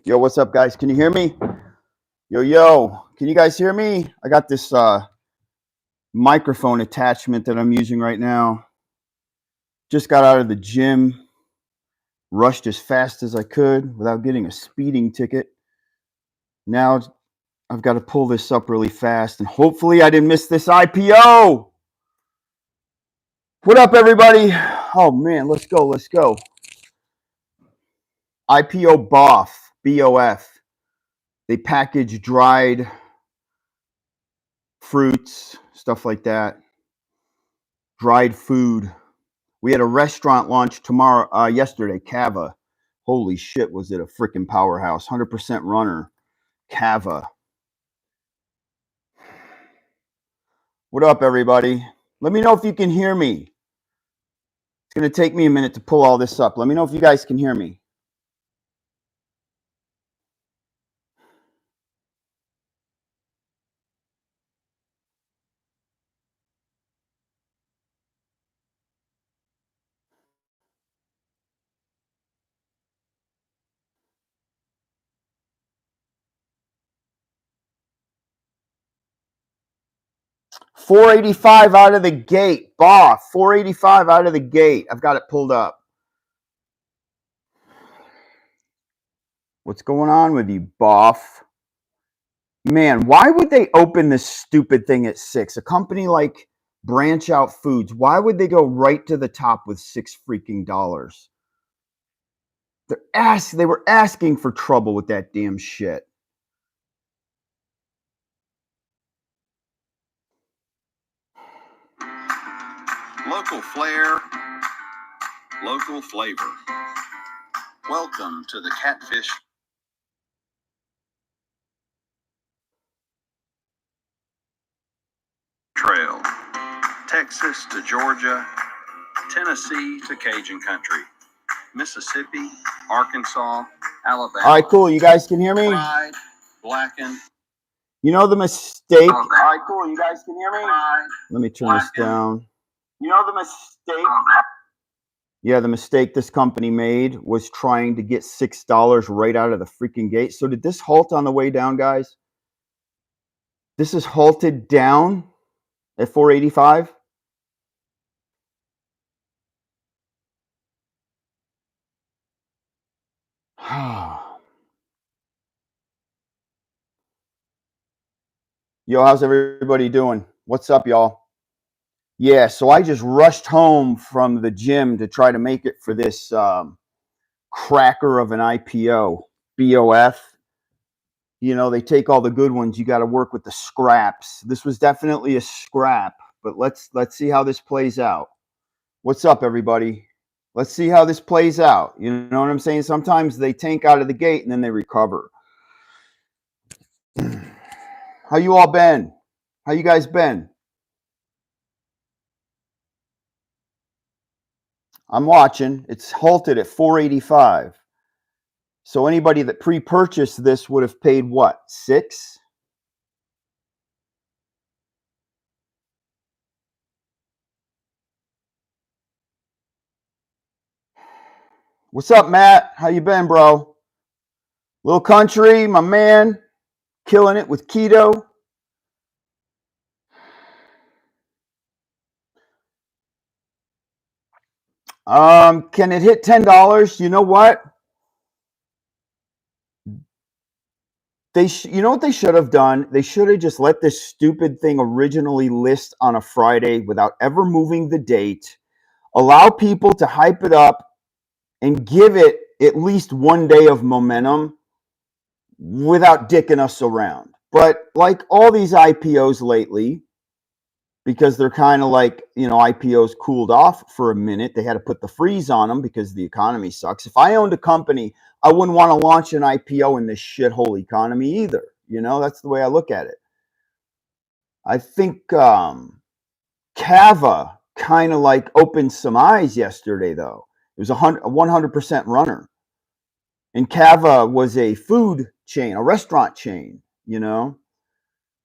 Yo, what's up, guys? Can you hear me? Yo, can you guys hear me? I got this microphone attachment that I'm using right now. Just got out of the gym, rushed as fast as I could without getting a speeding ticket. Now I've got to pull this up really fast, and hopefully I didn't miss this IPO. What up, everybody? Oh, man, let's go. IPO BOF, BOF. They package dried fruits, stuff like that. Dried food. We had a restaurant launch yesterday, Cava. Holy shit, was it a freaking powerhouse. 100% runner, Cava. What up, everybody? Let me know if you can hear me. It's going to take me a minute to pull all this up. Let me know if you guys can hear me. $485 out of the gate. BOF, $485 out of the gate. I've got it pulled up. What's going on with you, BOF? Man, why would they open this stupid thing at 6? A company like Branch Out Foods, why would they go right to the top with $6 freaking dollars? They were asking for trouble with that damn shit. Local flair, local flavor. Welcome to the Catfish Trail. Texas to Georgia, Tennessee to Cajun country, Mississippi, Arkansas, Alabama. All right, cool. You guys can hear me? Fried, blackened. You know the mistake? All right, cool. You guys can hear me? Let me turn this down. You know the mistake? Yeah, the mistake this company made was trying to get $6 right out of the freaking gate. So did this halt on the way down, guys? This is halted down at $485. Yo, how's everybody doing? What's up, y'all? Yeah, so I just rushed home from the gym to try to make it for this cracker of an IPO, BOF. You know, they take all the good ones. You got to work with the scraps. This was definitely a scrap, but let's see how this plays out. What's up, everybody? Let's see how this plays out. You know what I'm saying? Sometimes they tank out of the gate and then they recover. How you all been? How you guys been? I'm watching. It's halted at $485. So anybody that pre-purchased this would have paid what? $6? What's up, Matt? How you been, bro? Little Country, my man, killing it with Keto. Can it hit $10? You know what? You know what they should have done? They should have just let this stupid thing originally list on a Friday without ever moving the date. Allow people to hype it up and give it at least one day of momentum without dicking us around. But like all these IPOs lately, because they're kind of like, you know, IPOs cooled off for a minute. They had to put the freeze on them because the economy sucks. If I owned a company, I wouldn't want to launch an IPO in this shithole economy either. You know, that's the way I look at it. I think Cava kind of like opened some eyes yesterday, though. It was a 100% runner. And Cava was a food chain, a restaurant chain, you know.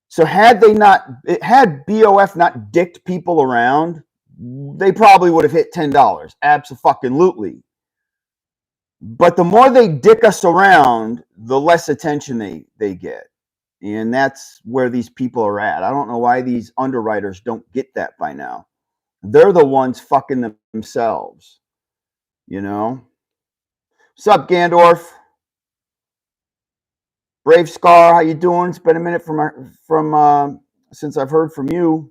So had BOF not dicked people around, they probably would have hit $10. Abso-fucking-lutely. But the more they dick us around, the less attention they get. And that's where these people are at. I don't know why these underwriters don't get that by now. They're the ones fucking themselves, you know? What's up, Gandorf? Brave Scar, how you doing? It's been a minute from since I've heard from you.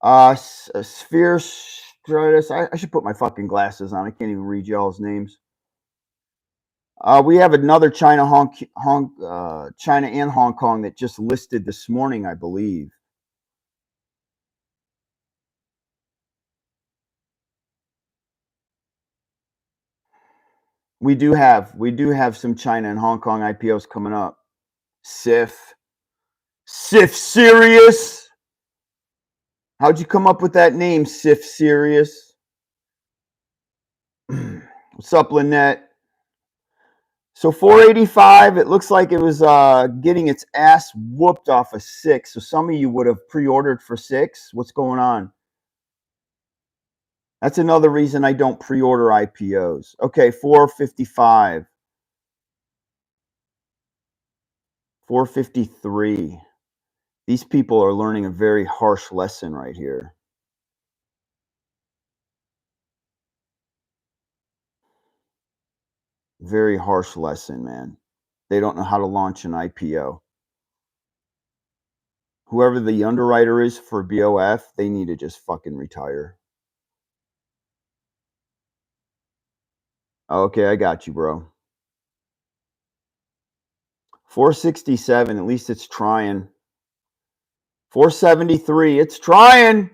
Sphere Stratus. I should put my fucking glasses on. I can't even read y'all's names. We have another China China and Hong Kong that just listed this morning, I believe. We do have some China and Hong Kong IPOs coming up. Sif Serious. How'd you come up with that name, Sif Serious? What's up, Lynette? So 485, it looks like it was getting its ass whooped off of 6. So some of you would have pre-ordered for 6. What's going on? That's another reason I don't pre-order IPOs. Okay, 455. 453. These people are learning a very harsh lesson right here. Very harsh lesson, man. They don't know how to launch an IPO. Whoever the underwriter is for BOF, they need to just fucking retire. Okay, I got you, bro. 467, at least it's trying. 473, it's trying.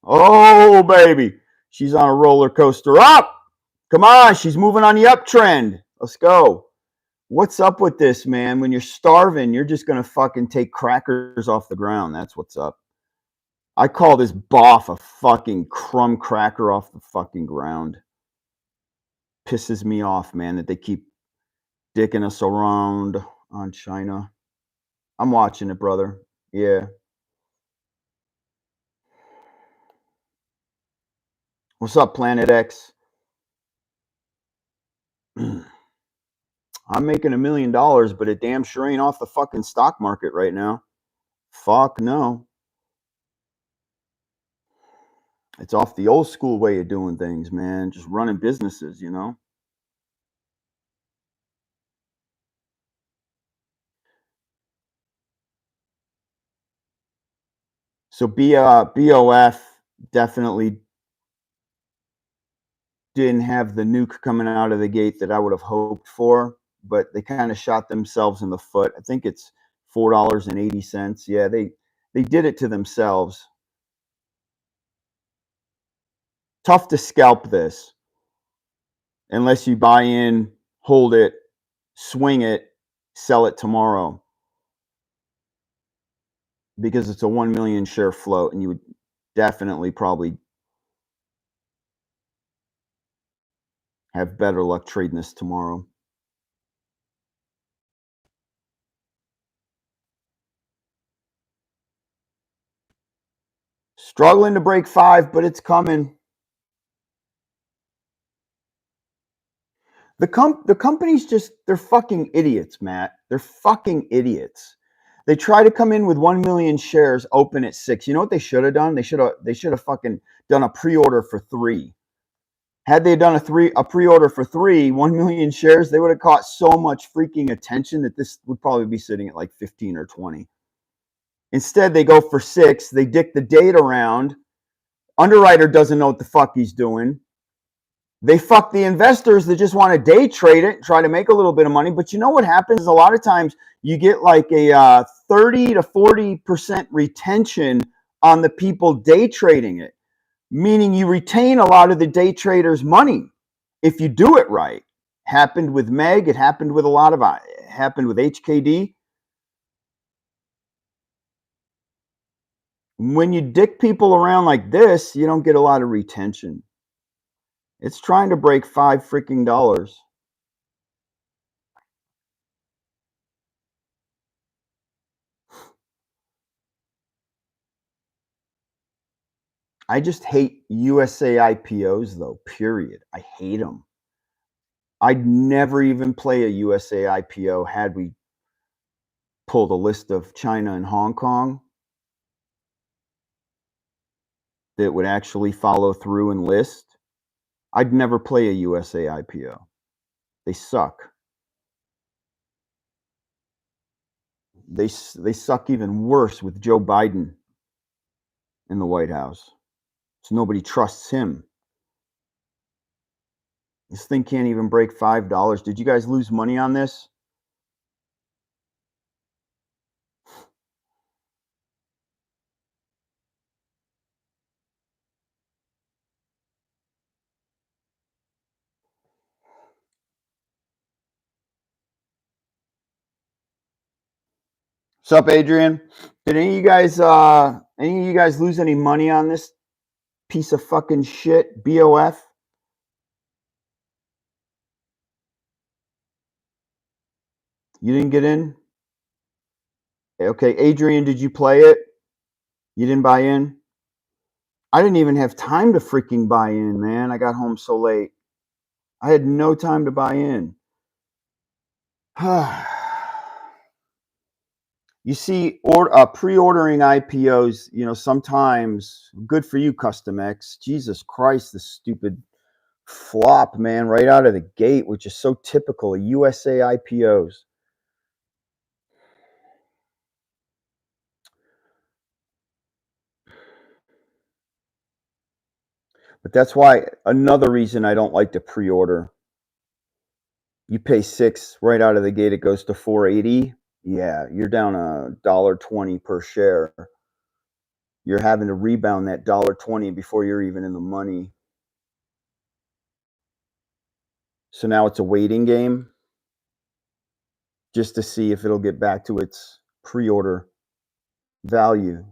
Oh, baby. She's on a roller coaster. Up! Come on, she's moving on the uptrend. Let's go. What's up with this, man? When you're starving, you're just going to fucking take crackers off the ground. That's what's up. I call this BOF a fucking crumb cracker off the fucking ground. Pisses me off, man, that they keep dicking us around on China. I'm watching it, brother. Yeah. What's up, Planet X? I'm making $1 million, but it damn sure ain't off the fucking stock market right now. Fuck no. It's off the old school way of doing things, man. Just running businesses, you know? So BOF definitely didn't have the nuke coming out of the gate that I would have hoped for, but they kind of shot themselves in the foot. I think it's $4.80. Yeah, they did it to themselves. Tough to scalp this unless you buy in, hold it, swing it, sell it tomorrow, because it's a 1 million share float, and you would definitely probably have better luck trading this tomorrow. Struggling to break 5, but it's coming. The company's just, they're fucking idiots, Matt. They're fucking idiots. They try to come in with 1 million shares, open at 6. You know what they should have done? They should have fucking done a pre-order for 3. Had they done a pre-order for 3, 1 million shares, they would have caught so much freaking attention that this would probably be sitting at like 15 or 20. Instead, they go for 6. They dick the date around. Underwriter doesn't know what the fuck he's doing. They fuck the investors that just want to day trade it, try to make a little bit of money. But you know what happens is a lot of times you get like a 30 to 40% retention on the people day trading it, meaning you retain a lot of the day traders' money if you do it right. Happened with Meg. It happened with it happened with HKD. When you dick people around like this, you don't get a lot of retention. It's trying to break $5 freaking dollars. I just hate USA IPOs though, period. I hate them. I'd never even play a USA IPO had we pulled a list of China and Hong Kong that would actually follow through and list. I'd never play a USA IPO. They suck. They suck even worse with Joe Biden in the White House. So nobody trusts him. This thing can't even break $5. Did you guys lose money on this? What's up, Adrian? Did any of you guys lose any money on this piece of fucking shit, BOF? You didn't get in? Okay, Adrian, did you play it? You didn't buy in? I didn't even have time to freaking buy in, man. I got home so late. I had no time to buy in. You see, pre-ordering IPOs, sometimes good for you, Custom X. Jesus Christ, this stupid flop, man, right out of the gate, which is so typical of USA IPOs. But that's why another reason I don't like to pre-order. You pay $6 right out of the gate, it goes to $4.80. Yeah, you're down $1.20 per share. You're having to rebound that $1.20 before you're even in the money. So now it's a waiting game just to see if it'll get back to its pre-order value.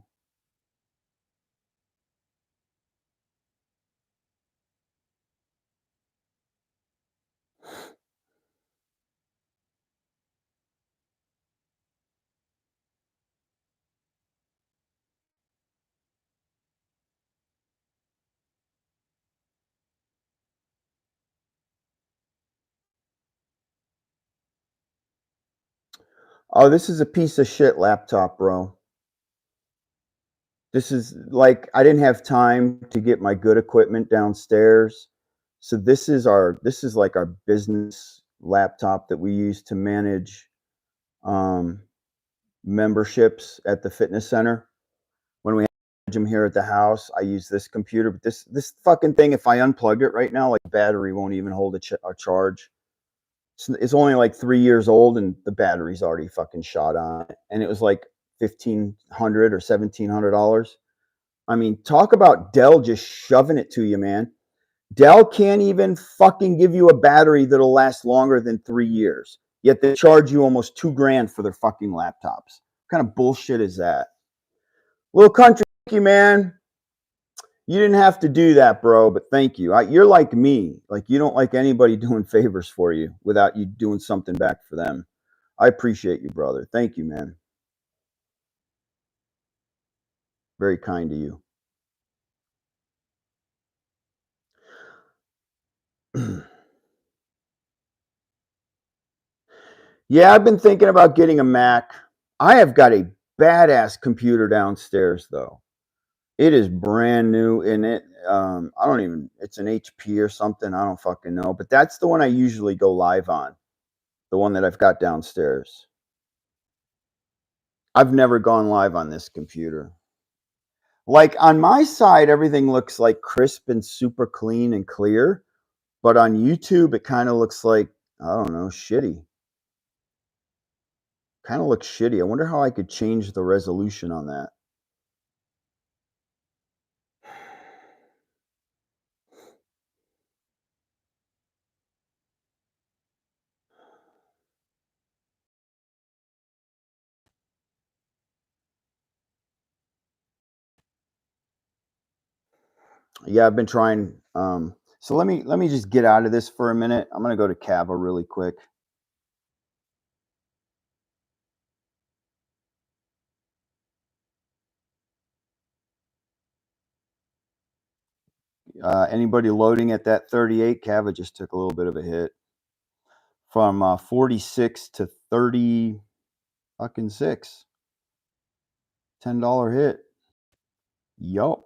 Oh, this is a piece of shit laptop, bro. This is like I didn't have time to get my good equipment downstairs. So this is like our business laptop that we use to manage memberships at the fitness center. When we have a gym here at the house, I use this computer. But this fucking thing, if I unplug it right now, like the battery won't even hold a charge. It's only like 3 years old, and the battery's already fucking shot on it. And it was like $1,500 or $1,700. I mean, talk about Dell just shoving it to you, man. Dell can't even fucking give you a battery that'll last longer than 3 years. Yet they charge you almost $2,000 for their fucking laptops. What kind of bullshit is that? Little country, thank you, man. You didn't have to do that, bro, but thank you. You're like me. Like, you don't like anybody doing favors for you without you doing something back for them. I appreciate you, brother. Thank you, man. Very kind to you. Yeah, I've been thinking about getting a Mac. I have got a badass computer downstairs, though. It is brand new, and I don't even, it's an HP or something. I don't fucking know. But that's the one I usually go live on, the one that I've got downstairs. I've never gone live on this computer. Like on my side, everything looks like crisp and super clean and clear. But on YouTube, it kind of looks like, I don't know, shitty. Kind of looks shitty. I wonder how I could change the resolution on that. Yeah, I've been trying. So let me just get out of this for a minute. I'm gonna go to Kava really quick. Anybody loading at that 38? Kava just took a little bit of a hit. from 46 to 30 fucking 6. $10 hit. Yup.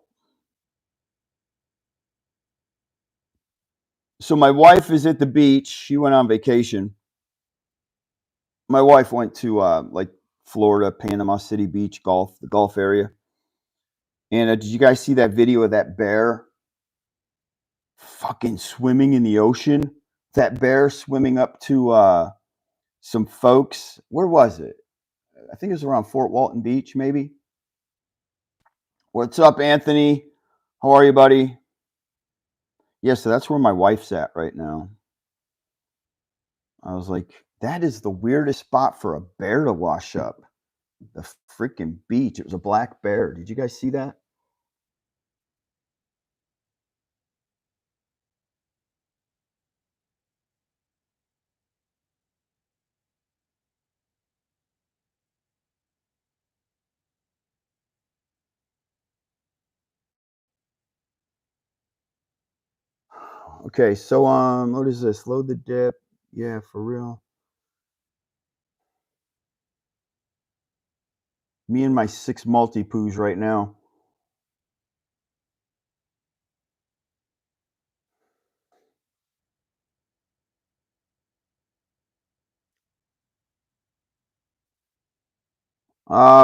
So my wife is at the beach. She went on vacation. My wife went to like Florida, Panama City Beach, the Gulf area. And did you guys see that video of that bear fucking swimming in the ocean? That bear swimming up to some folks. Where was it? I think it was around Fort Walton Beach, maybe. What's up, Anthony? How are you, buddy? Yeah, so that's where my wife's at right now. I was like, that is the weirdest spot for a bear to wash up. The freaking beach. It was a black bear. Did you guys see that? Okay, so what is this? Load the dip. Yeah, for real. Me and my 6 multi-poos right now.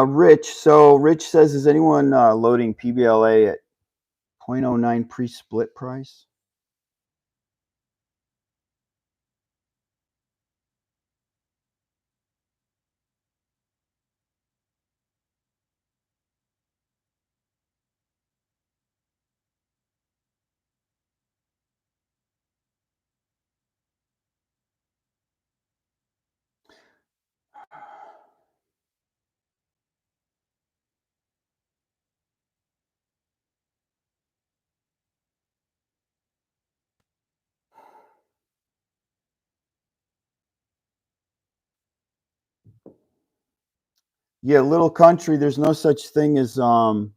Rich. So Rich says, is anyone loading PBLA at 0.09 pre-split price? Yeah, little country. There's no such thing as keto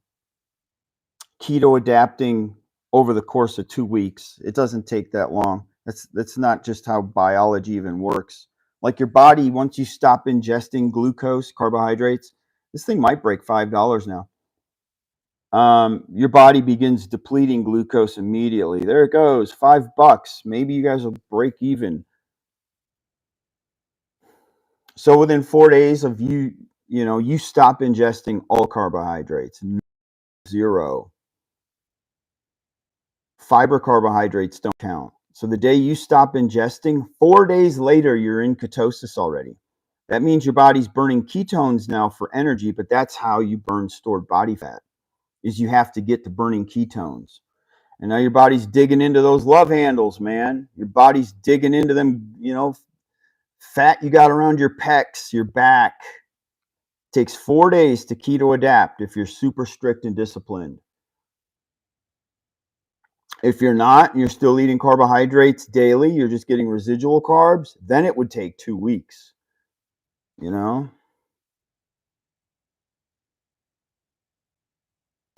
adapting over the course of 2 weeks. It doesn't take that long. That's not just how biology even works. Like your body, once you stop ingesting glucose, carbohydrates, this thing might break $5 now. Your body begins depleting glucose immediately. There it goes, $5. Maybe you guys will break even. So within 4 days of you stop ingesting all carbohydrates, zero. Fiber carbohydrates don't count. So the day you stop ingesting, 4 days later, you're in ketosis already. That means your body's burning ketones now for energy, but that's how you burn stored body fat, is you have to get to burning ketones. And now your body's digging into those love handles, man. Your body's digging into them, fat you got around your pecs, your back. It takes 4 days to keto adapt if you're super strict and disciplined. If you're not, and you're still eating carbohydrates daily, you're just getting residual carbs, then it would take 2 weeks.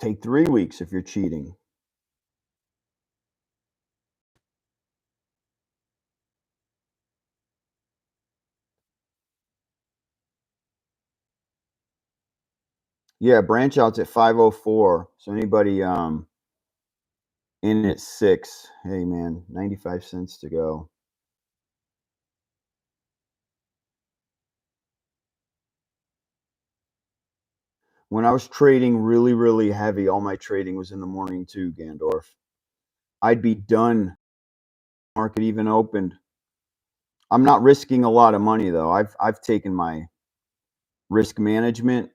Take 3 weeks if you're cheating. Yeah, branch out's at 504. So anybody in at 6, hey man, 95 cents to go. When I was trading really, really heavy, all my trading was in the morning too, Gandorf. I'd be done. Market even opened. I'm not risking a lot of money though. I've taken my risk management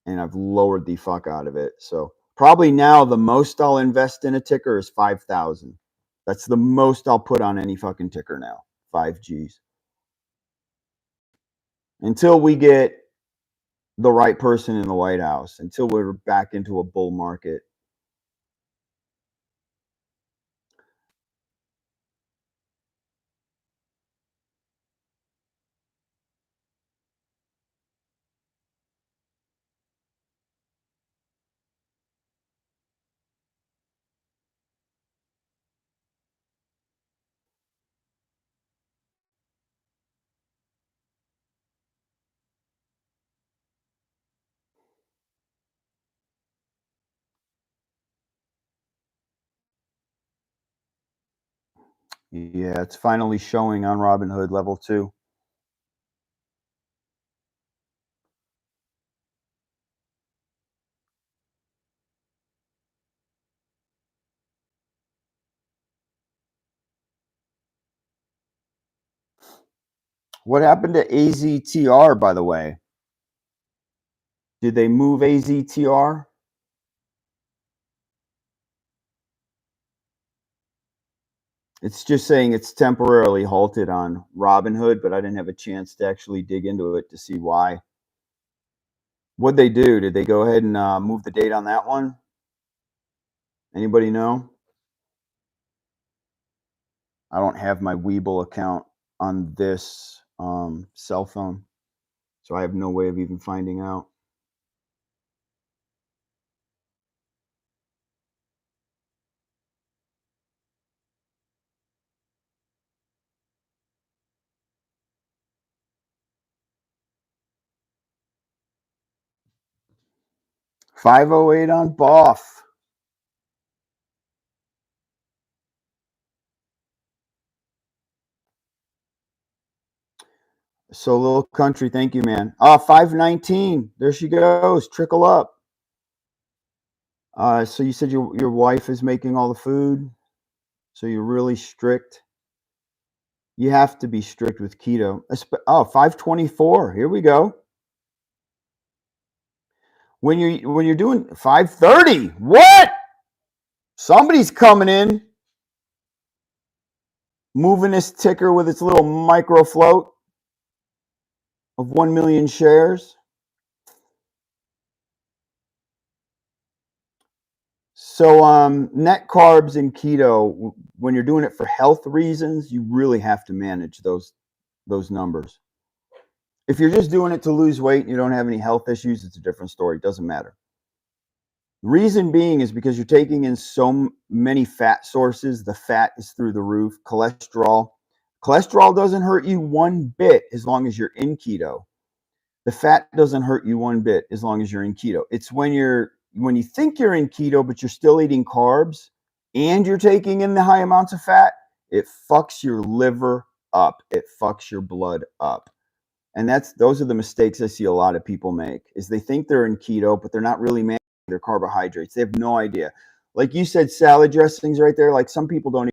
and I've lowered the fuck out of it. So probably now the most I'll invest in a ticker is 5,000. That's the most I'll put on any fucking ticker now. 5Gs. Until we get the right person in the White House, until we're back into a bull market. Yeah, it's finally showing on Robinhood level 2. What happened to AZTR, by the way? Did they move AZTR? It's just saying it's temporarily halted on Robinhood, but I didn't have a chance to actually dig into it to see why. What'd they do? Did they go ahead and move the date on that one? Anybody know? I don't have my Webull account on this cell phone, so I have no way of even finding out. $5.08 on BOF. So little country, thank you, man. $5.19. There she goes. Trickle up. So you said your wife is making all the food, so you're really strict. You have to be strict with keto. Oh, 5.24. Here we go. When you're doing 5.30, what? Somebody's coming in, moving this ticker with its little micro float of 1 million shares. So net carbs in keto, when you're doing it for health reasons, you really have to manage those numbers. If you're just doing it to lose weight and you don't have any health issues, it's a different story. It doesn't matter. The reason being is because you're taking in so many fat sources. The fat is through the roof. Cholesterol doesn't hurt you one bit as long as you're in keto. The fat doesn't hurt you one bit as long as you're in keto. It's when you think you're in keto, but you're still eating carbs and you're taking in the high amounts of fat, it fucks your liver up. It fucks your blood up. And those are the mistakes I see a lot of people make, is they think they're in keto, but they're not really managing their carbohydrates. They have no idea. Like you said, salad dressings right there. Like some people don't.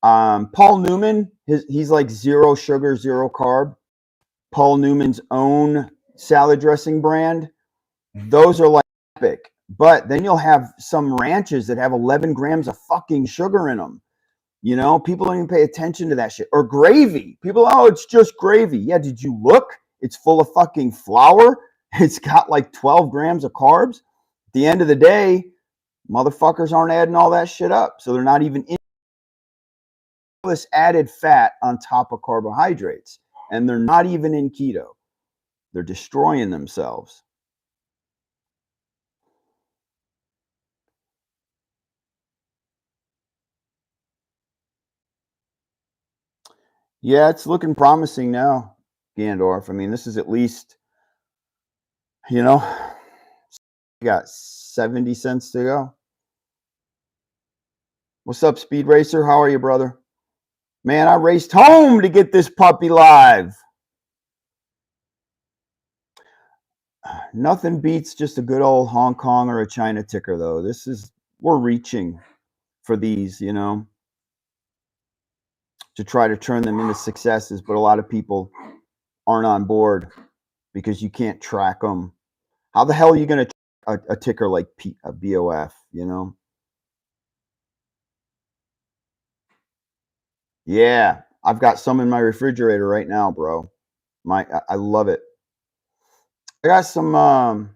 Paul Newman, he's like zero sugar, zero carb. Paul Newman's own salad dressing brand, those are like epic. But then you'll have some ranches that have 11 grams of fucking sugar in them. You know, people don't even pay attention to that shit. Or gravy. People, oh, it's just gravy. Yeah, did you look? It's full of fucking flour. It's got like 12 grams of carbs. At the end of the day, motherfuckers aren't adding all that shit up. So they're not even in this added fat on top of carbohydrates. And they're not even in keto. They're destroying themselves. Yeah, it's looking promising now, Gandorf. I mean, this is at least, you know, you got 70 cents to go. What's up, Speed Racer? How are you, brother? Man, I raced home to get this puppy live. Nothing beats just a good old Hong Kong or a China ticker, though. We're reaching for these, you know, to try to turn them into successes, but a lot of people aren't on board because you can't track them. How the hell are you going to track a ticker like a BOF, you know? Yeah, I've got some in my refrigerator right now, bro. I love it. I got some,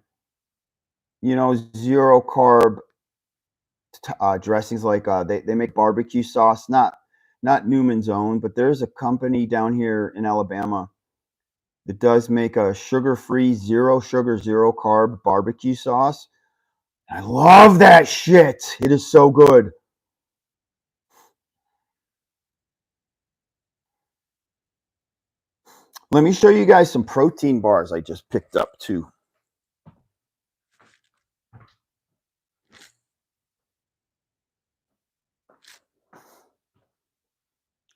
zero carb dressings. Like they make barbecue sauce, not Newman's own, but there's a company down here in Alabama that does make a sugar-free, zero sugar, zero carb barbecue sauce. I love that shit. It is so good. Let me show you guys some protein bars I just picked up too.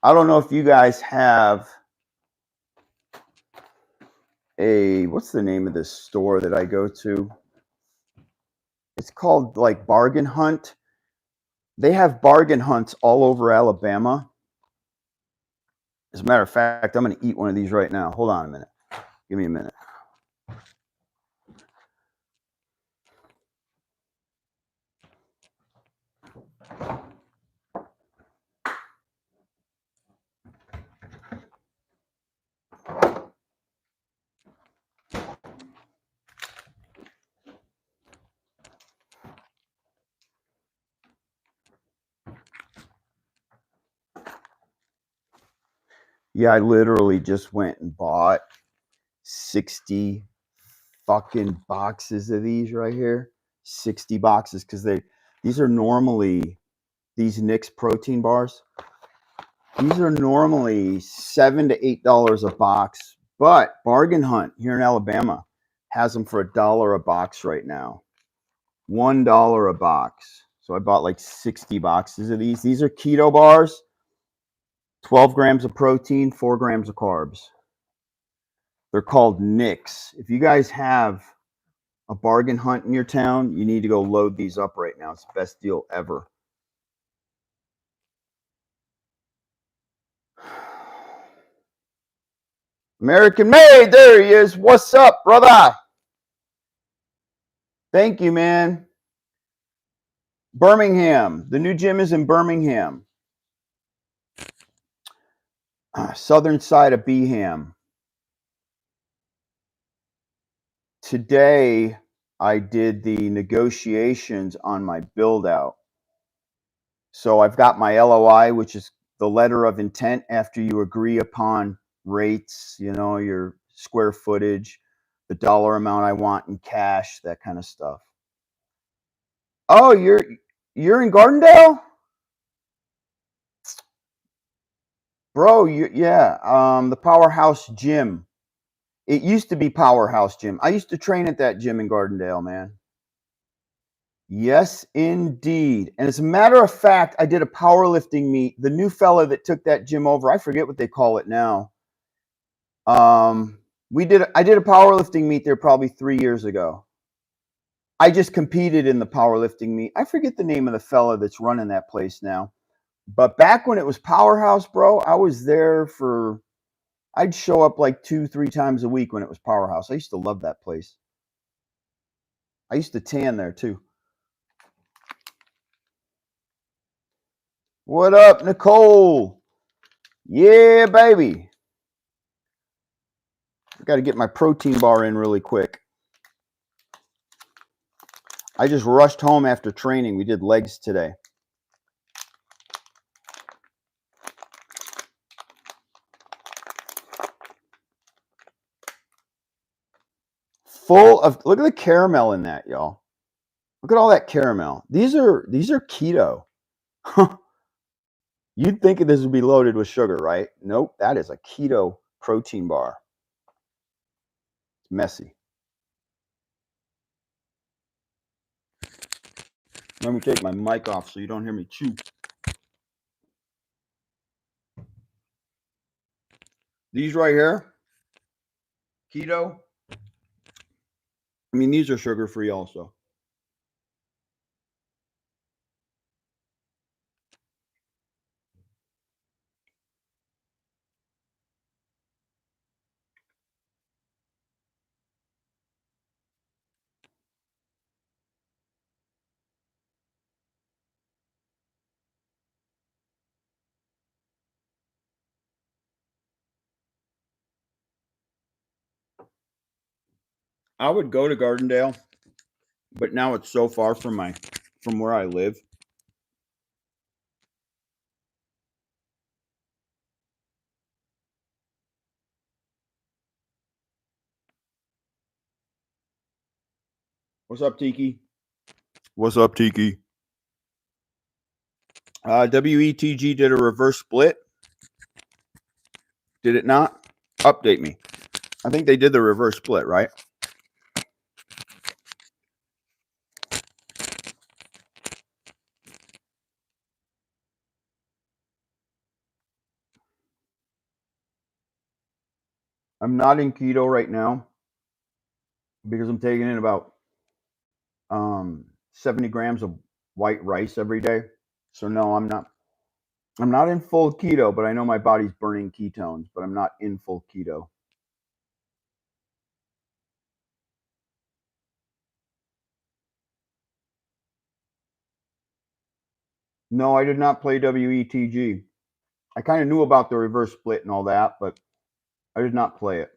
I don't know if you guys have what's the name of this store that I go to? It's called like Bargain Hunt. They have bargain hunts all over Alabama. As a matter of fact, I'm going to eat one of these right now. Hold on a minute. Give me a minute. Yeah, I literally just went and bought 60 fucking boxes of these right here. 60 boxes because these are normally these Nix protein bars. These are normally $7 to $8 a box, but Bargain Hunt here in Alabama has them for $1 a box right now. $1 a box. So I bought like 60 boxes of these. These are keto bars, 12 grams of protein, 4 grams of carbs. They're called Nix. If you guys have a Bargain Hunt in your town, you need to go load these up right now. It's the best deal ever. American Made, there he is. What's up, brother? Thank you, man. Birmingham. The new gym is in Birmingham. Southern side of Beeham. Today, I did the negotiations on my build out. So I've got my LOI, which is the letter of intent after you agree upon rates, you know, your square footage, the dollar amount I want in cash, that kind of stuff. Oh, you're in Gardendale? Bro, the Powerhouse Gym. It used to be Powerhouse Gym. I used to train at that gym in Gardendale, man. Yes, indeed. And as a matter of fact, I did a powerlifting meet. The new fella that took that gym over, I forget what they call it now. I did a powerlifting meet there probably 3 years ago. I just competed in the powerlifting meet. I forget the name of the fella that's running that place now. But back when it was Powerhouse, bro, I was there I'd show up like 2-3 times a week when it was Powerhouse. I used to love that place. I used to tan there too. What up, Nicole? Yeah, baby. I got to get my protein bar in really quick. I just rushed home after training. We did legs today. Full of, look at the caramel in that, y'all. Look at all that caramel. These are keto. You'd think this would be loaded with sugar, right? Nope, that is a keto protein bar. It's messy. Let me take my mic off so you don't hear me chew. These right here, keto. I mean, these are sugar-free also. I would go to Gardendale, but now it's so far from where I live. What's up, Tiki? What's up, Tiki? WETG did a reverse split. Did it not? Update me. I think they did the reverse split, right? I'm not in keto right now because I'm taking in about 70 grams of white rice every day. So no, I'm not. I'm not in full keto, but I know my body's burning ketones, but I'm not in full keto. No, I did not play WETG. I kind of knew about the reverse split and all that, but I did not play it.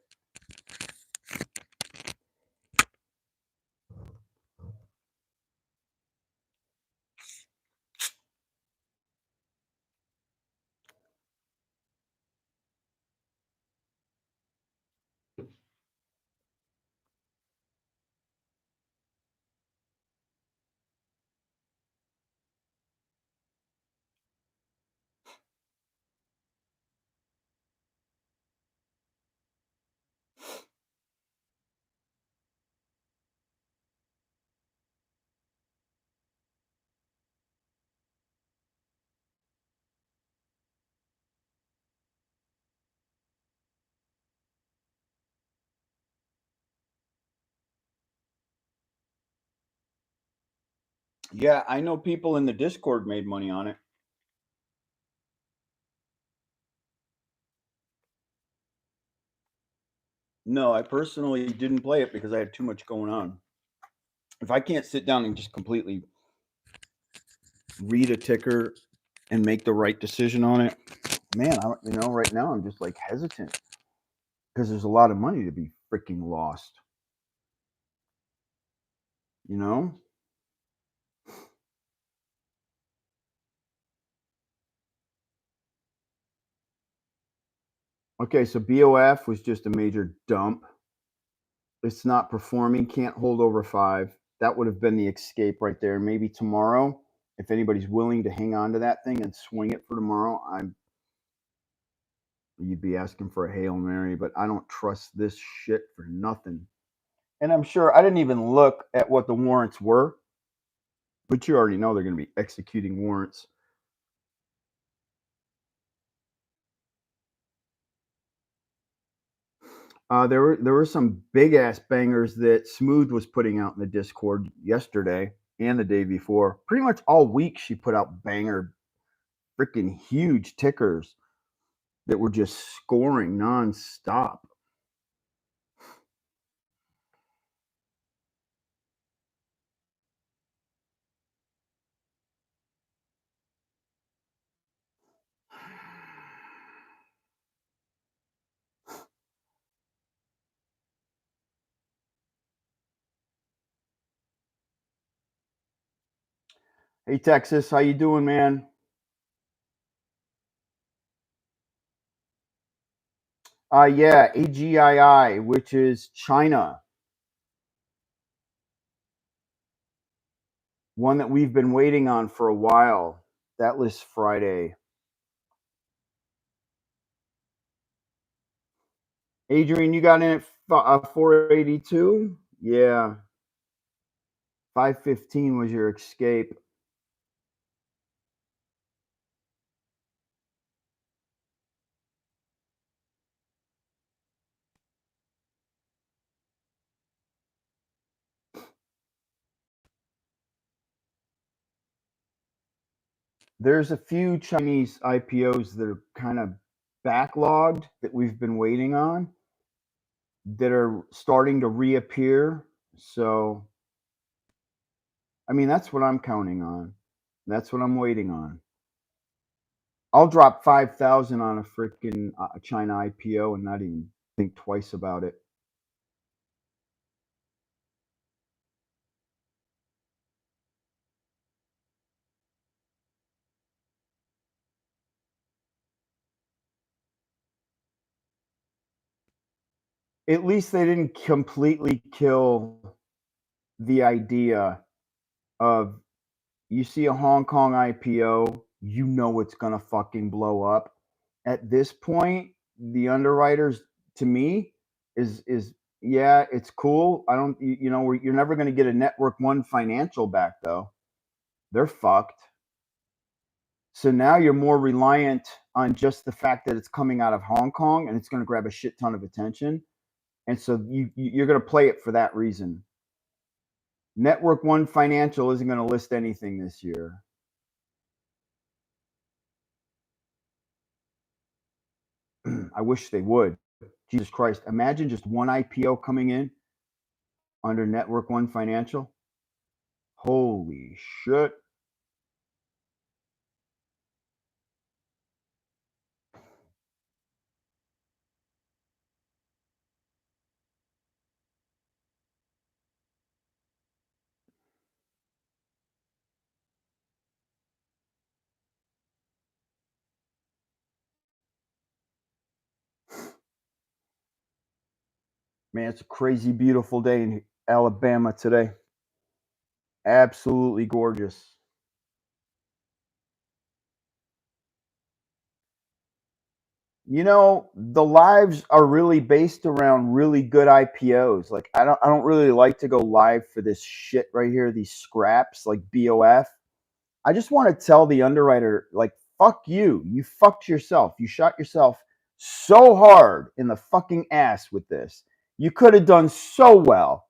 Yeah, I know people in the Discord made money on it. No, I personally didn't play it because I had too much going on. If I can't sit down and just completely read a ticker and make the right decision on it, man, right now I'm just like hesitant because there's a lot of money to be freaking lost. You know? Okay, so BOF was just a major dump. It's not performing, can't hold over 5. That would have been the escape right there. Maybe tomorrow, if anybody's willing to hang on to that thing and swing it for tomorrow, you'd be asking for a Hail Mary, but I don't trust this shit for nothing. And I'm sure I didn't even look at what the warrants were, but you already know they're going to be executing warrants. There were some big ass bangers that Smooth was putting out in the Discord yesterday and the day before. Pretty much all week she put out banger, freaking huge tickers that were just scoring nonstop. Hey Texas, how you doing, man? Yeah, AGII, which is China. One that we've been waiting on for a while. That lists Friday. Adrian, you got in at 482? Yeah. 515 was your escape. There's a few Chinese IPOs that are kind of backlogged that we've been waiting on that are starting to reappear. So, I mean, that's what I'm counting on. That's what I'm waiting on. I'll drop 5,000 on a freaking China IPO and not even think twice about it. At least they didn't completely kill the idea of you see a Hong Kong IPO, you know it's gonna fucking blow up. At this point, the underwriters to me is yeah, it's cool. I don't you know you're never gonna get a Network One financial back though. They're fucked. So now you're more reliant on just the fact that it's coming out of Hong Kong and it's going to grab a shit ton of attention. And so you're going to play it for that reason. Network One Financial isn't going to list anything this year. I wish they would. Jesus Christ. Imagine just one IPO coming in under Network One Financial. Holy shit. Man, it's a crazy beautiful day in Alabama today. Absolutely gorgeous. You know, the lives are really based around really good IPOs. Like I don't really like to go live for this shit right here, these scraps like BOF. I just want to tell the underwriter, like, fuck you. You fucked yourself. You shot yourself so hard in the fucking ass with this. You could have done so well.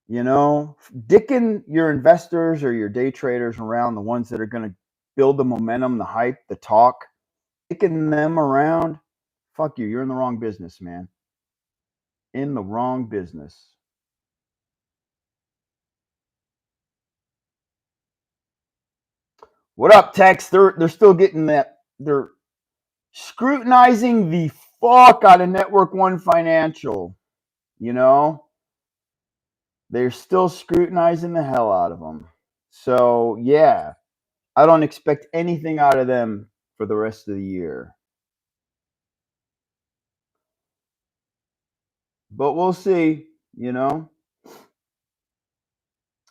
You know, dicking your investors or your day traders around, the ones that are going to build the momentum, the hype, the talk, dicking them around. Fuck you. You're in the wrong business, man. In the wrong business. What up, Tex? They're still getting that. They're scrutinizing the fuck out of Network One Financial. You know, they're still scrutinizing the hell out of them. So yeah, I don't expect anything out of them for the rest of the year. But we'll see, you know.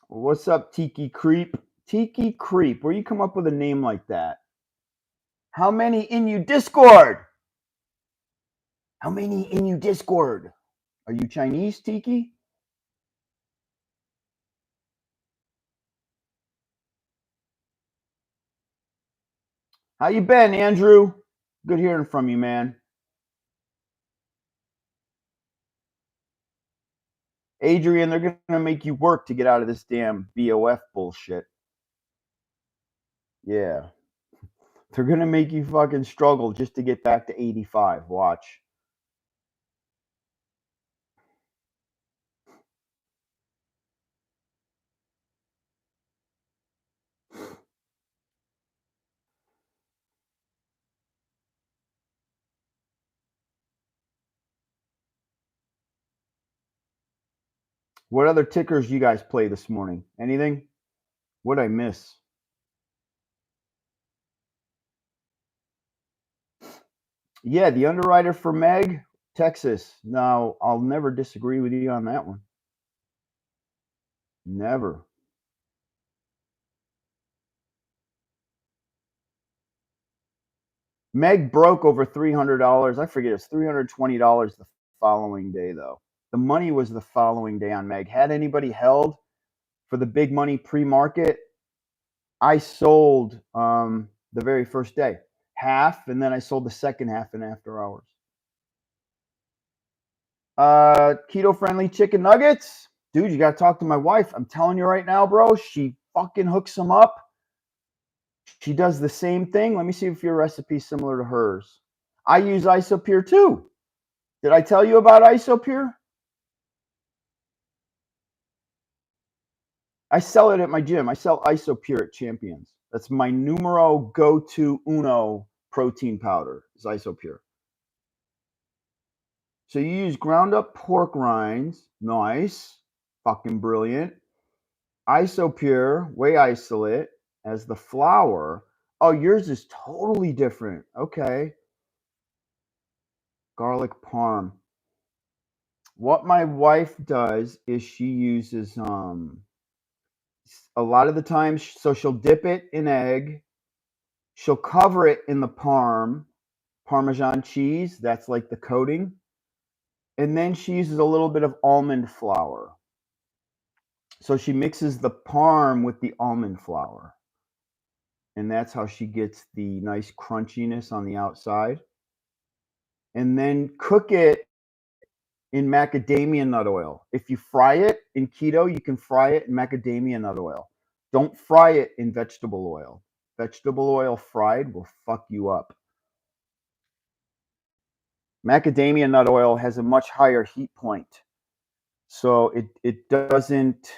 What's up, Tiki Creep? Tiki Creep, where you come up with a name like that? How many in you Discord? How many in you Discord? Are you Chinese, Tiki? How you been, Andrew? Good hearing from you, man. Adrian, they're gonna make you work to get out of this damn BOF bullshit. Yeah. They're gonna make you fucking struggle just to get back to 85. Watch. What other tickers you guys play this morning? Anything? What'd I miss? Yeah, the underwriter for Meg, Texas. No, I'll never disagree with you on that one. Never. Meg broke over $300. I forget, it's $320 the following day, though. The money was the following day on Meg. Had anybody held for the big money pre-market, I sold the very first day, half, and then I sold the second half in after hours. Keto friendly chicken nuggets, dude. You gotta talk to my wife. I'm telling you right now, bro. She fucking hooks them up. She does the same thing. Let me see if your recipe's similar to hers. I use Isopure too. Did I tell you about Isopure? I sell it at my gym. I sell Isopure at Champions. That's my numero go-to uno protein powder is Isopure. So you use ground up pork rinds. Nice. Fucking brilliant. Isopure, whey isolate as the flour. Oh, yours is totally different. Okay. Garlic parm. What my wife does is she uses a lot of the time, so she'll dip it in egg. She'll cover it in the Parmesan cheese. That's like the coating. And then she uses a little bit of almond flour. So she mixes the parm with the almond flour. and that's how she gets the nice crunchiness on the outside. And then cook it in macadamia nut oil. If you fry it in keto, you can fry it in macadamia nut oil. Don't fry it in vegetable oil. Vegetable oil fried will fuck you up. Macadamia nut oil has a much higher heat point, so it doesn't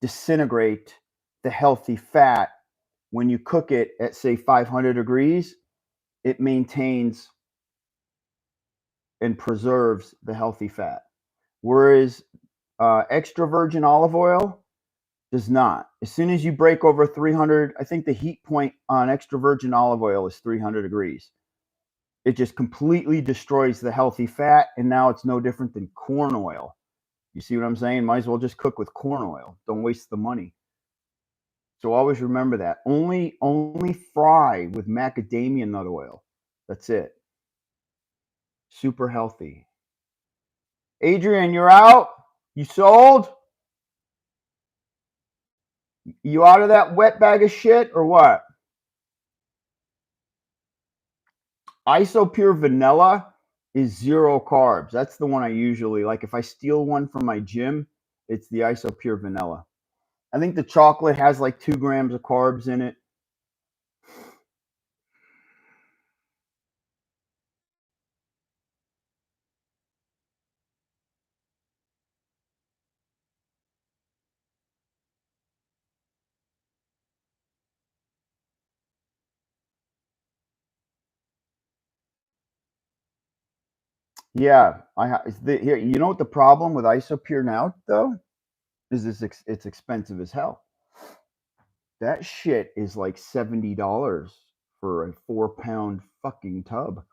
disintegrate the healthy fat. When you cook it at, say, 500 degrees, it maintains and preserves the healthy fat. Whereas extra virgin olive oil does not. As soon as you break over 300, I think the heat point on extra virgin olive oil is 300 degrees. It just completely destroys the healthy fat, and now it's no different than corn oil. You see what I'm saying? Might as well just cook with corn oil. Don't waste the money. So always remember that. Only fry with macadamia nut oil. That's it. Super healthy. Adrian, you're out? You sold? You out of that wet bag of shit or what? Iso Pure Vanilla is 0 carbs. That's the one I usually like. If I steal one from my gym, it's the Iso Pure Vanilla. I think the chocolate has like 2 grams of carbs in it. Yeah, here. You know what the problem with Isopure now though is? It's expensive as hell. That shit is like $70 for a 4-pound fucking tub.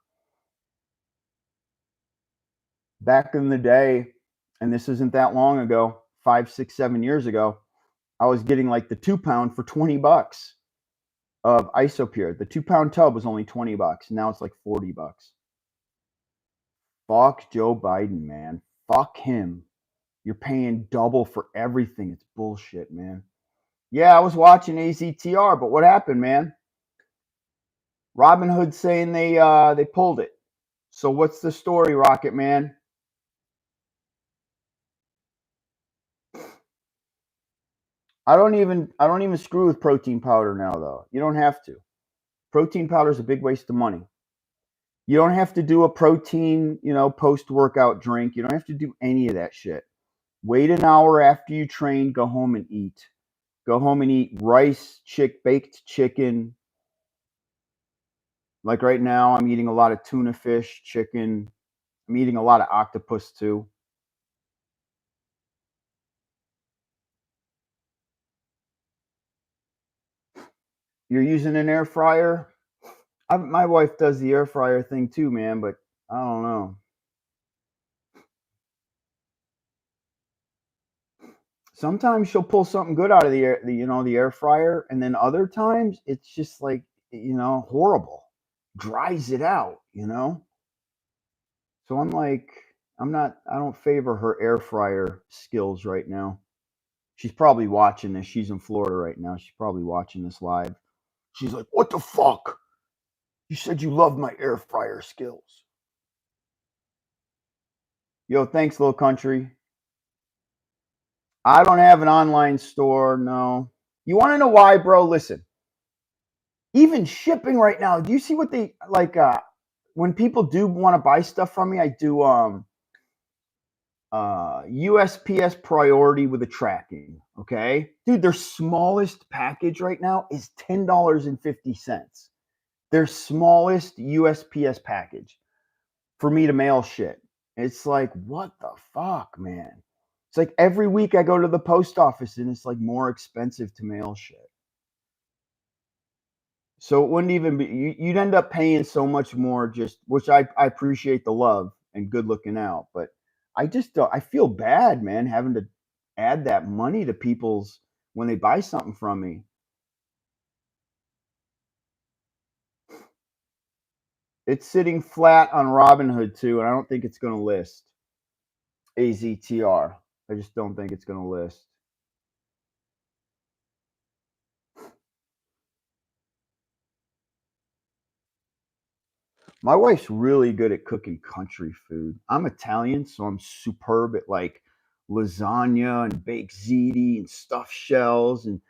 Back in the day, and this isn't that long ago, 5, 6, 7 years ago, I was getting like the 2-pound for $20 of Isopure. The 2-pound tub was only $20. Now it's like $40. Fuck Joe Biden, man. Fuck him. You're paying double for everything. It's bullshit, man. Yeah, I was watching AZTR, but what happened, man? Robinhood saying they pulled it. So what's the story, Rocket Man? I don't even screw with protein powder now though. You don't have to. Protein powder is a big waste of money. You don't have to do a protein, post workout drink. You don't have to do any of that shit. Wait an hour after you train, go home and eat. Go home and eat rice, baked chicken. Like right now, I'm eating a lot of tuna fish, chicken. I'm eating a lot of octopus too. You're using an air fryer? My wife does the air fryer thing too, man, but I don't know. Sometimes she'll pull something good out of the air fryer, and then other times it's just like, horrible. Dries it out. So I'm like, I don't favor her air fryer skills right now. She's probably watching this. She's in Florida right now. She's probably watching this live. She's like, "What the fuck? You said you loved my air fryer skills." Yo, thanks, little country. I don't have an online store, no. You want to know why, bro? Listen, even shipping right now, do you see what they like? When people do want to buy stuff from me, I do USPS priority with the tracking. Okay, dude, their smallest package right now is $10.50. Their smallest USPS package for me to mail shit. It's like, what the fuck, man? It's like every week I go to the post office and it's like more expensive to mail shit. So it wouldn't even be, you'd end up paying so much more, just, which I appreciate the love and good looking out. But I just don't, I feel bad, man, having to add that money to people's when they buy something from me. It's sitting flat on Robinhood too, and I don't think it's going to list. AZTR. I just don't think it's going to list. My wife's really good at cooking country food. I'm Italian, so I'm superb at like lasagna and baked ziti and stuffed shells and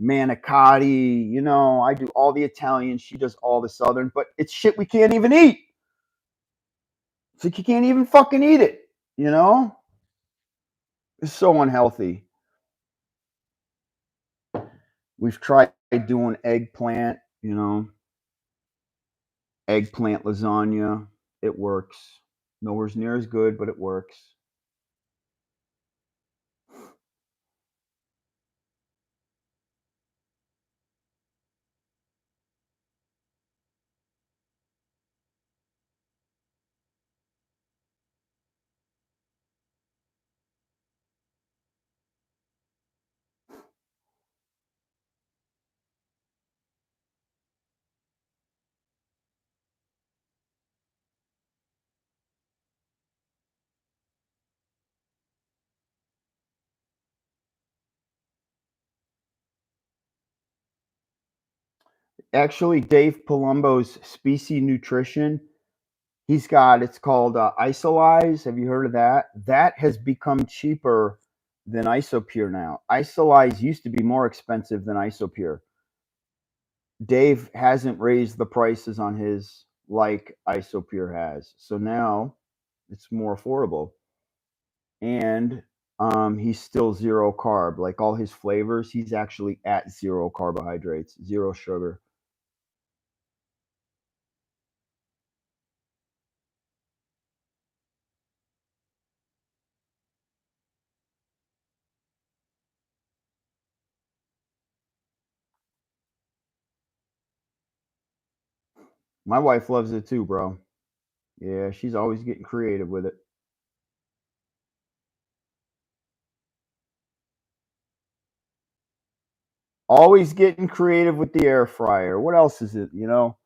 manicotti. You know, I do all the Italian. She does all the Southern, but it's shit we can't even eat. It's like you can't even fucking eat it. You know, it's so unhealthy. We've tried doing eggplant. You know, eggplant lasagna. It works. Nowhere's near as good, but it works. Actually, Dave Palumbo's Species Nutrition, he's got it's called Isolize. Have you heard of that? That has become cheaper than Isopure now. Isolize used to be more expensive than Isopure. Dave hasn't raised the prices on his like Isopure has, so now it's more affordable. And he's still zero carb. Like all his flavors, he's actually at zero carbohydrates, zero sugar. My wife loves it too, bro. Yeah, she's always getting creative with it. Always getting creative with the air fryer. What else is it? You know,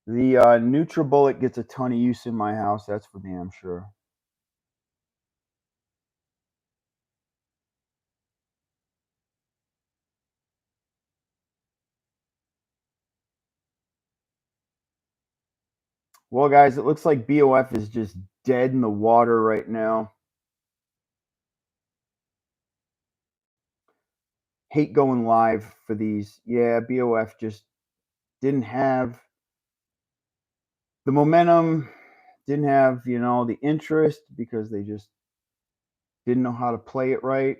the NutriBullet gets a ton of use in my house. That's for damn sure. Well, guys, it looks like BOF is just dead in the water right now. Hate going live for these. Yeah, BOF just didn't have the momentum, didn't have, you know, the interest because they just didn't know how to play it right.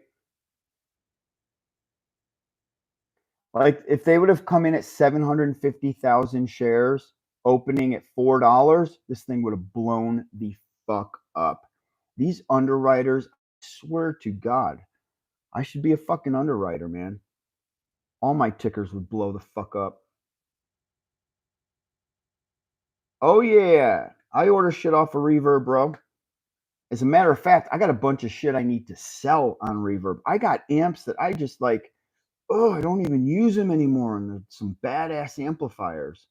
Like if they would have come in at 750,000 shares, opening at $4, this thing would have blown the fuck up. These underwriters, I swear to God, I should be a fucking underwriter, man. All my tickers would blow the fuck up. Oh yeah, I order shit off of Reverb, bro. As a matter of fact, I got a bunch of shit I need to sell on Reverb. I got amps that I just like, oh, I don't even use them anymore, and they're some badass amplifiers.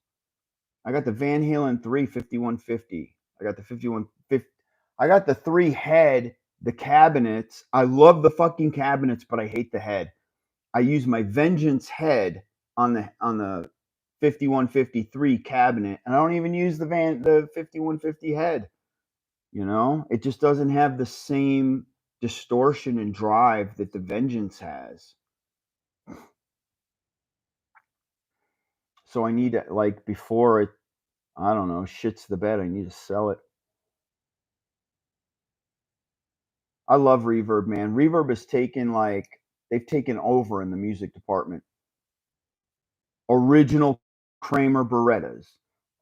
I got the Van Halen 3 5150. I got the 5150. I got the 3 head, the cabinets. I love the fucking cabinets, but I hate the head. I use my Vengeance head on the 5153 cabinet, and I don't even use the 5150 head. You know, it just doesn't have the same distortion and drive that the Vengeance has. So I need to, like, before it, I don't know, shits the bed, I need to sell it. I love Reverb, man. Reverb has taken like they've taken over in the music department. Original Kramer Berettas,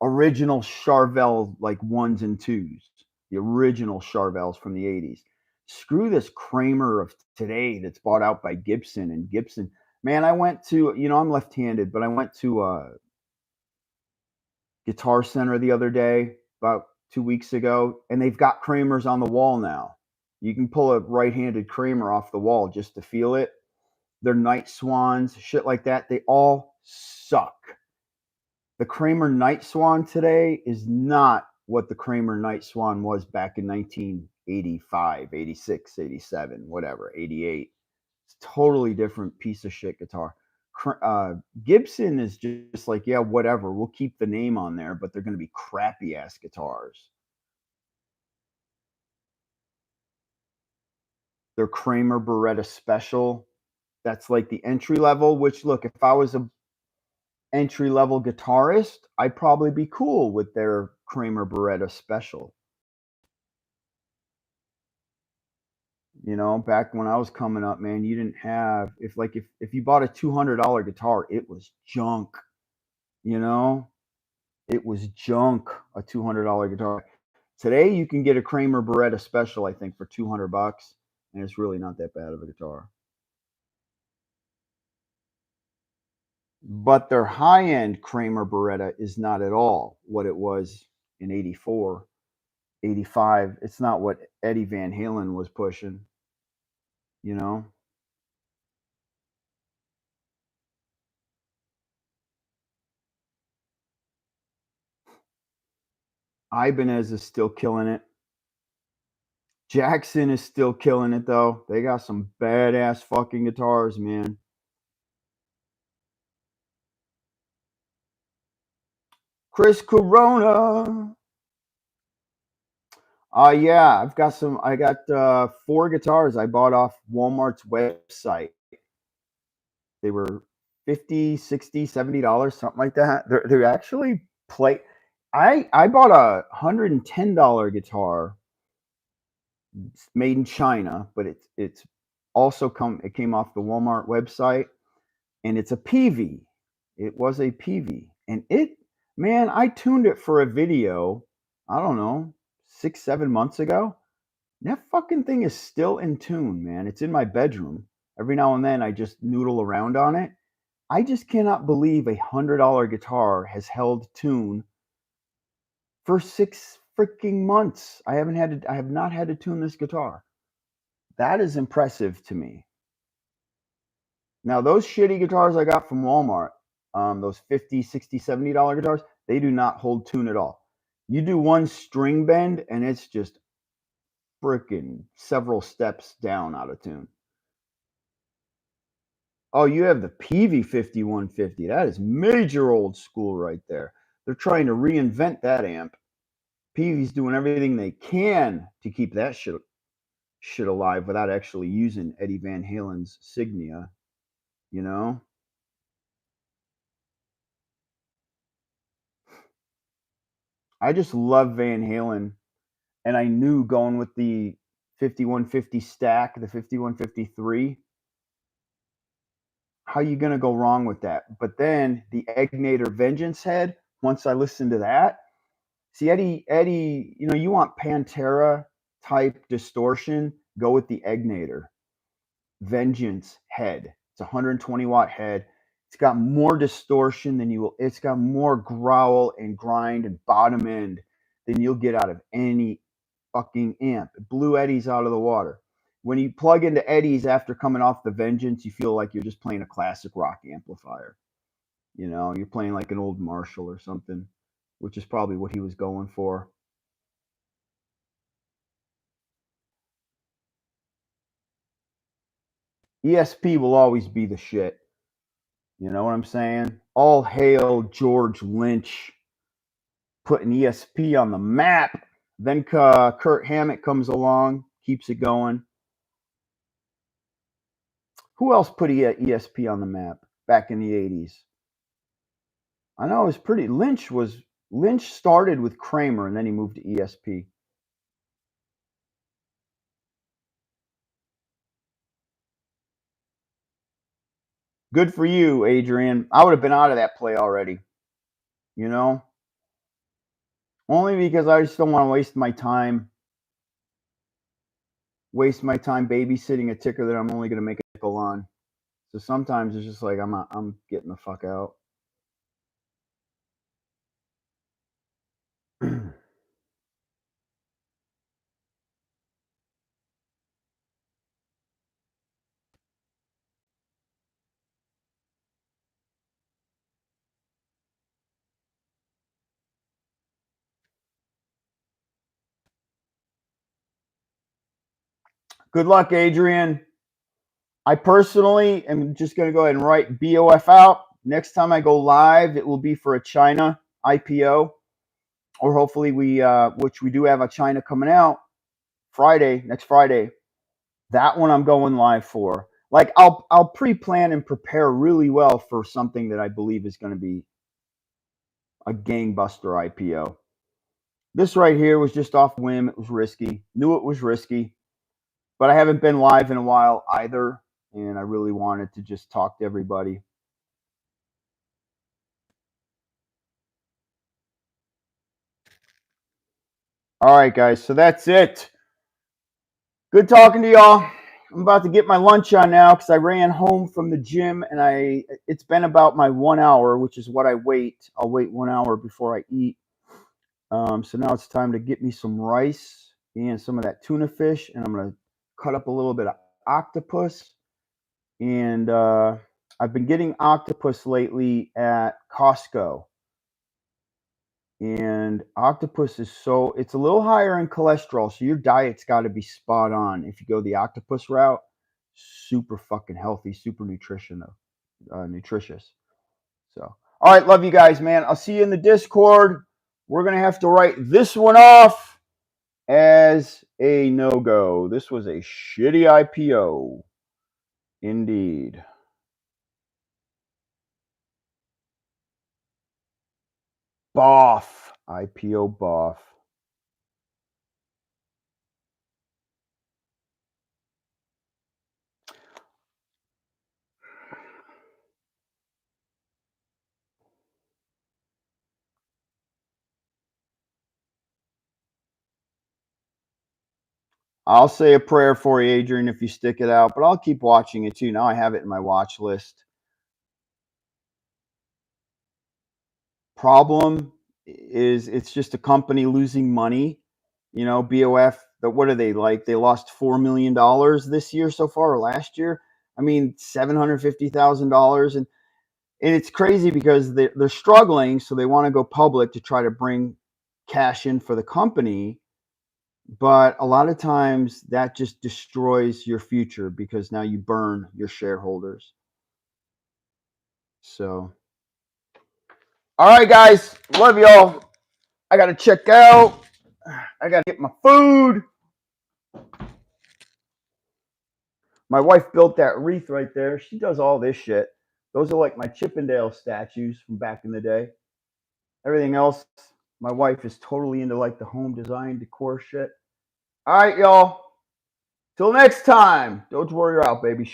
original Charvel like ones and twos, the original Charvels from the 80s. Screw this Kramer of today that's bought out by Gibson and Gibson. Man, I went to, you know, I'm left-handed, but I went to Guitar Center the other day, about 2 weeks ago, and they've got Kramers on the wall now. You can pull a right-handed Kramer off the wall just to feel it. They're Night Swans, shit like that. They all suck. The Kramer Night Swan today is not what the Kramer Night Swan was back in 1985, 86, 87, whatever, 88. It's a totally different piece of shit guitar. Gibson is just like, yeah, whatever. We'll keep the name on there, but they're going to be crappy ass guitars. Their Kramer Beretta Special. That's like the entry level, which look, if I was a entry level guitarist, I'd probably be cool with their Kramer Beretta Special. You know, back when I was coming up, man, you didn't have if you bought a $200 guitar, it was junk. You know, it was junk. A $200 guitar. Today, you can get a Kramer Beretta Special, I think, for $200, and it's really not that bad of a guitar. But their high-end Kramer Beretta is not at all what it was in 84, 85. It's not what Eddie Van Halen was pushing, you know? Ibanez is still killing it. Jackson is still killing it, though. They got some badass fucking guitars, man. Chris Corona. Yeah, I got 4 guitars I bought off Walmart's website. They were 50, 60, $70, something like that. They're actually play. I bought a $110 guitar. It's made in China, but it's also it came off the Walmart website, and it's a PV. It was a PV, and man, I tuned it for a video. I don't know, 6, 7 months ago. That fucking thing is still in tune, man. It's in my bedroom. Every now and then, I just noodle around on it. I just cannot believe $100 guitar has held tune for 6 freaking months. I have not had to tune this guitar. That is impressive to me. Now, those shitty guitars I got from Walmart, those 50, 60, $70 guitars, they do not hold tune at all. You do one string bend and it's just freaking several steps down out of tune. Oh, you have the PV 5150. That is major old school right there. They're trying to reinvent that amp. PV's doing everything they can to keep that shit alive without actually using Eddie Van Halen's Signia, you know? I just love Van Halen, and I knew going with the 5150 stack, the 5153, how you gonna go wrong with that? But then the Egnator Vengeance head, once I listened to that, see Eddie, you know, you want Pantera type distortion, go with the Egnator Vengeance head. It's a 120-watt head. It's got more distortion than you will. It's got more growl and grind and bottom end than you'll get out of any fucking amp. It blew Eddie's out of the water. When you plug into Eddie's after coming off the Vengeance, you feel like you're just playing a classic rock amplifier. You know, you're playing like an old Marshall or something, which is probably what he was going for. ESP will always be the shit. You know what I'm saying? All hail George Lynch putting ESP on the map. Then Kurt Hammett comes along, keeps it going. Who else put ESP on the map back in the 80s? I know it was pretty. Lynch started with Kramer and then he moved to ESP. Good for you, Adrian. I would have been out of that play already. You know? Only because I just don't want to waste my time babysitting a ticker that I'm only going to make a nickel on. So sometimes it's just like I'm getting the fuck out. Good luck, Adrian. I personally am just going to go ahead and write BOF out. Next time I go live, it will be for a China IPO, or hopefully which we do have a China coming out next Friday. That one I'm going live for. Like I'll pre-plan and prepare really well for something that I believe is going to be a gangbuster IPO. This right here was just off whim. It was risky. Knew it was risky, but I haven't been live in a while either, and I really wanted to just talk to everybody. All right, guys. So that's it. Good talking to y'all. I'm about to get my lunch on now because I ran home from the gym and it's been about my 1 hour, which is what I wait. I'll wait 1 hour before I eat. So now it's time to get me some rice and some of that tuna fish, and I'm gonna cut up a little bit of octopus. And I've been getting octopus lately at Costco. And octopus is it's a little higher in cholesterol, so your diet's got to be spot on if you go the octopus route. Super fucking healthy, super nutritious. So, all right, love you guys, man. I'll see you in the Discord. We're gonna have to write this one off as a no-go. This was a shitty IPO, indeed. BOF IPO BOF. I'll say a prayer for you, Adrian, if you stick it out, but I'll keep watching it too. Now I have it in my watch list. Problem is it's just a company losing money. You know, BOF, what are they like? They lost $4 million this year so far, or last year. I mean, $750,000. And it's crazy because they're struggling, so they want to go public to try to bring cash in for the company. But a lot of times that just destroys your future because now you burn your shareholders. So, all right, guys, love y'all. I got to check out. I got to get my food. My wife built that wreath right there. She does all this shit. Those are like my Chippendale statues from back in the day. Everything else, my wife is totally into like the home design decor shit. All right, y'all. Till next time. Doge Warrior out, baby.